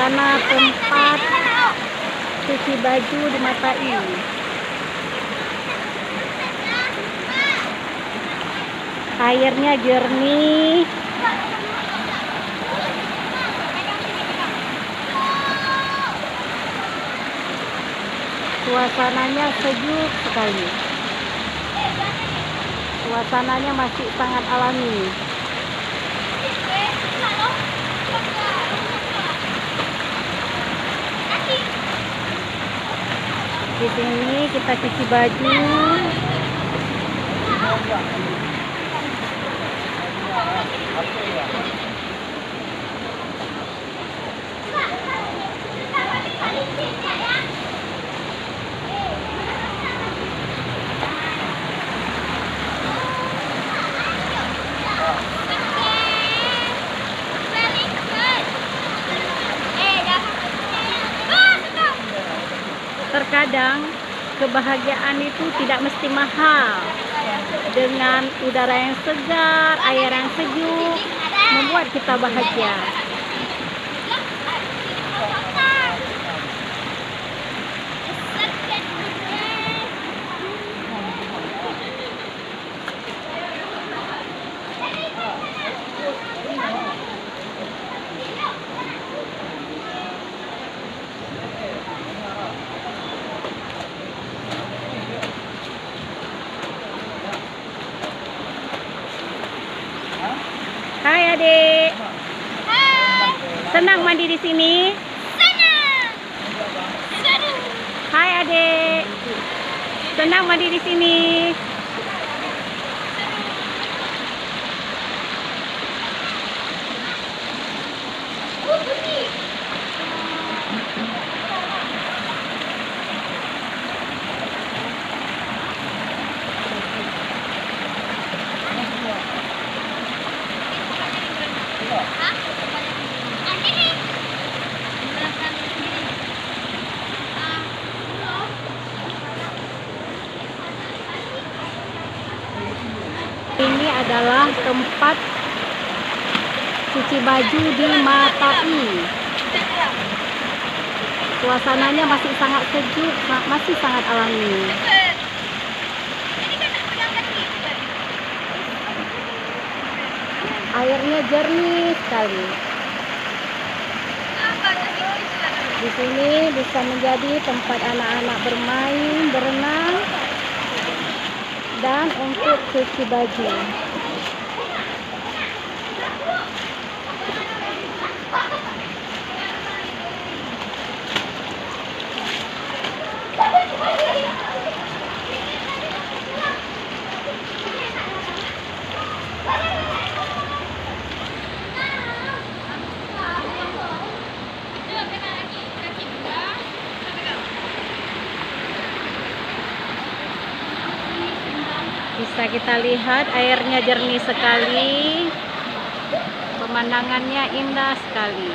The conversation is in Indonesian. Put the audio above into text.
suasana tempat cuci baju di Matai. Airnya jernih. Suasananya sejuk sekali. Suasananya masih sangat alami. Di sini kita cuci baju. Terkadang kebahagiaan itu tidak mesti mahal. Dengan udara yang segar, air yang sejuk, membuat kita bahagia. Hai adik. Hai. Senang mandi di sini? Senang. Senang. Hai adik. Senang mandi di sini? Ini adalah tempat cuci baju di Matai. Suasananya masih sangat sejuk, masih sangat alami. Airnya jernih sekali. Di sini bisa menjadi tempat anak-anak bermain, berenang, dan untuk cuci baju. Bisa kita lihat airnya jernih sekali, pemandangannya indah sekali.